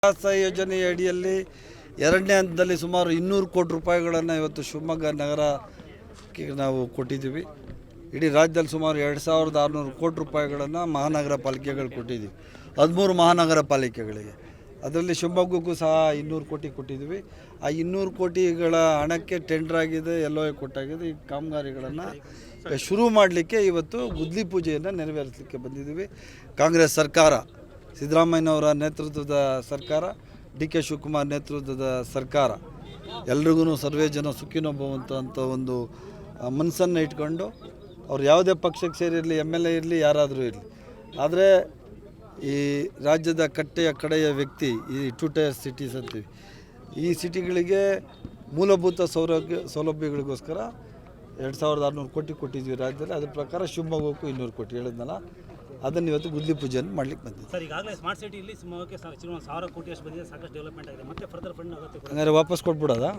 ವಿಕಾಸ ಯೋಜನೆಯ ಅಡಿಯಲ್ಲಿ ಎರಡನೇ ಹಂತದಲ್ಲಿ ಸುಮಾರು 200 ಕೋಟಿ ರೂಪಾಯಿಗಳನ್ನು ಇವತ್ತು ಶಿವಮೊಗ್ಗ ನಗರಕ್ಕೆ ನಾವು ಕೊಟ್ಟಿದ್ದೀವಿ. ಇಡೀ ರಾಜ್ಯದಲ್ಲಿ ಸುಮಾರು 2600 ಕೋಟಿ ರೂಪಾಯಿಗಳನ್ನು ಮಹಾನಗರ ಪಾಲಿಕೆಗಳು ಕೊಟ್ಟಿದ್ದೀವಿ, 13 ಮಹಾನಗರ ಪಾಲಿಕೆಗಳಿಗೆ. ಅದರಲ್ಲಿ ಶಿವಮೊಗ್ಗಕ್ಕೂ ಸಹ 200 ಕೋಟಿ ಕೊಟ್ಟಿದ್ದೀವಿ. ಆ 200 ಕೋಟಿಗಳ ಹಣಕ್ಕೆ ಟೆಂಡರ್ ಆಗಿದೆ, LOA ಕೊಟ್ಟಾಗಿದೆ. ಈ ಕಾಮಗಾರಿಗಳನ್ನು ಶುರು ಮಾಡಲಿಕ್ಕೆ ಇವತ್ತು ಗುದ್ಲಿ ಪೂಜೆಯನ್ನು ನೆರವೇರಿಸಲಿಕ್ಕೆ ಬಂದಿದ್ದೀವಿ. ಕಾಂಗ್ರೆಸ್ ಸರ್ಕಾರ, ಸಿದ್ದರಾಮಯ್ಯನವರ ನೇತೃತ್ವದ ಸರ್ಕಾರ, DK ಶಿವಕುಮಾರ್ ನೇತೃತ್ವದ ಸರ್ಕಾರ ಎಲ್ರಿಗೂ ಸರ್ವೇ ಜನ ಸುಖಿನೋ ಭವಂತು ಅಂತ ಒಂದು ಮನಸ್ಸನ್ನು ಇಟ್ಕೊಂಡು ಅವ್ರು ಯಾವುದೇ ಪಕ್ಷಕ್ಕೆ ಸೇರಿರಲಿ, MLA ಇರಲಿ, ಯಾರಾದರೂ ಇರಲಿ, ಆದರೆ ಈ ರಾಜ್ಯದ ಕಡೆಯ ವ್ಯಕ್ತಿ, ಈ 2 ಟೈರ್ ಸಿಟೀಸ್ ಅಂತೀವಿ, ಈ ಸಿಟಿಗಳಿಗೆ ಮೂಲಭೂತ ಸೌಲಭ್ಯಗಳಿಗೋಸ್ಕರ 2600 ಕೋಟಿ ಕೊಟ್ಟಿದ್ವಿ ರಾಜ್ಯದಲ್ಲಿ. ಅದ್ರ ಪ್ರಕಾರ ಶಿವಮೊಗ್ಗಕ್ಕೂ 200 ಕೋಟಿ ಹೇಳಿದ್ನಲ್ಲ, ಅದನ್ನು ಇವತ್ತು ಗುದ್ಲಿ ಪೂಜೆಯನ್ನು ಮಾಡ್ಲಿಕ್ಕೆ ಬಂದಿದೆ. ಸರ್, ಈಗಾಗಲೇ ಸ್ಮಾರ್ಟ್ ಸಿಟಿಯಲ್ಲಿ ಶಿವಮೊಗ್ಗಕ್ಕೆ 1000 ಕೋಟಿ ಅಷ್ಟು ಬಂದಿದೆ, ಸಾಕಷ್ಟು ಡೆವಲಪ್ಮೆಂಟ್ ಆಗಿದೆ. ಮತ್ತೆ ಫರ್ದರ್ ಫಂಡ್ ಆಗುತ್ತೆ, ಹಂಗಾರೆ ವಾಪಸ್ ಕೊಟ್ಬಿಡೋದಾ?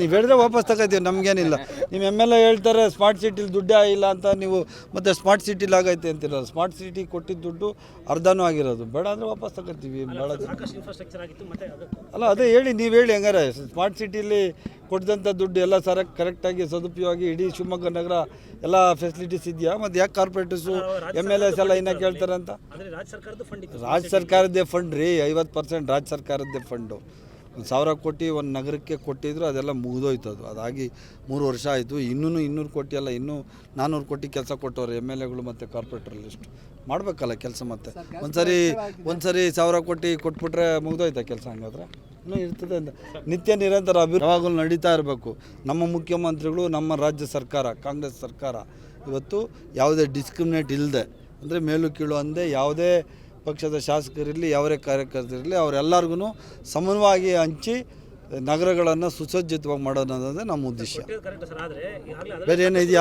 ನೀವು ಹೇಳಿದ್ರೆ ವಾಪಸ್ ತಗೋತೀವಿ, ನಮಗೇನಿಲ್ಲ. ನಿಮ್ಮ MLA ಹೇಳ್ತಾರೆ ಸ್ಮಾರ್ಟ್ ಸಿಟಿಲಿ ದುಡ್ಡೇ ಆಗಿಲ್ಲ ಅಂತ, ನೀವು ಮತ್ತೆ ಸ್ಮಾರ್ಟ್ ಸಿಟಿಲಿ ಆಗೈತೆ ಅಂತಿರಲ್ಲ. ಸ್ಮಾರ್ಟ್ ಸಿಟಿ ಕೊಟ್ಟಿದ್ದ ದುಡ್ಡು ಅರ್ಧನೂ ಆಗಿರೋದು, ಬೇಡ ಅಂದರೆ ವಾಪಸ್ ತಗೋತೀವಿ. ಭಾಳ ಸಾಕಷ್ಟು ಇನ್ಫ್ರಾಸ್ಟ್ರಕ್ಚರ್ ಆಗಿತ್ತು. ಮತ್ತೆ ಅಲ್ಲ, ಅದೇ ಹೇಳಿ, ನೀವು ಹೇಳಿ ಹಂಗಾರೆ ಸ್ಮಾರ್ಟ್ ಸಿಟಿಲಿ ಕೊಟ್ಟಿದಂಥ ದುಡ್ಡು ಎಲ್ಲ ಕರೆಕ್ಟಾಗಿ ಸದುಪಯೋಗವಾಗಿ ಇಡೀ ಶಿವಮೊಗ್ಗ ನಗರ ಎಲ್ಲ ಫೆಸಿಲಿಟೀಸ್ ಇದೆಯಾ? ಮತ್ತು ಯಾಕೆ ಕಾರ್ಪೊರೇಟರ್ಸು MLAs ಎಲ್ಲ ಇನ್ನೂ ಕೇಳ್ತಾರೆ ಅಂತ? ರಾಜ್ಯ ಸರ್ಕಾರದ್ದೇ ಫಂಡ್ ರೀ, 50% ರಾಜ್ಯ ಸರ್ಕಾರದ್ದೇ ಫಂಡು. 1000 ಕೋಟಿ ಒಂದು ನಗರಕ್ಕೆ ಕೊಟ್ಟಿದ್ರು, ಅದೆಲ್ಲ ಮುಗಿದೋಯ್ತು. ಅದಾಗಿ 3 ವರ್ಷ ಆಯಿತು. ಇನ್ನೂ 200 ಕೋಟಿ ಅಲ್ಲ, ಇನ್ನೂ 400 ಕೋಟಿ ಕೆಲಸ ಕೊಟ್ಟವ್ರು MLAಗಳು ಮತ್ತು ಕಾರ್ಪೊರೇಟರ್ ಲಿಸ್ಟ್ ಮಾಡಬೇಕಲ್ಲ ಕೆಲಸ. ಮತ್ತೆ ಒಂದ್ಸರಿ 1000 ಕೋಟಿ ಕೊಟ್ಬಿಟ್ರೆ ಮುಗಿದೋಯ್ತಾ ಕೆಲಸ? ಹಂಗಾದ್ರೆ ಇನ್ನೂ ಇರ್ತದೆ. ನಿತ್ಯ ನಿರಂತರ ಅಭಿವೃದ್ಧಿ ಯಾವಾಗಲೂ ನಡೀತಾ ಇರಬೇಕು. ನಮ್ಮ ಮುಖ್ಯಮಂತ್ರಿಗಳು, ನಮ್ಮ ರಾಜ್ಯ ಸರ್ಕಾರ, ಕಾಂಗ್ರೆಸ್ ಸರ್ಕಾರ ಇವತ್ತು ಯಾವುದೇ ಡಿಸ್ಕ್ರಿಮಿನೇಟ್ ಇಲ್ಲದೆ, ಅಂದರೆ ಮೇಲು ಕೀಳು ಅಂದೆ, ಯಾವುದೇ ಪಕ್ಷದ ಶಾಸಕರಿರಲಿ, ಯಾವುದೇ ಕಾರ್ಯಕರ್ತರಿರಲಿ, ಅವರೆಲ್ಲರಿಗೂ ಸಮಾನವಾಗಿ ಹಂಚಿ ನಗರಗಳನ್ನು ಸುಸಜ್ಜಿತವಾಗಿ ಮಾಡೋದು ಅನ್ನೋದೇ ನಮ್ಮ ಉದ್ದೇಶ. ಬೇರೆ ಏನಿದೆಯಾ?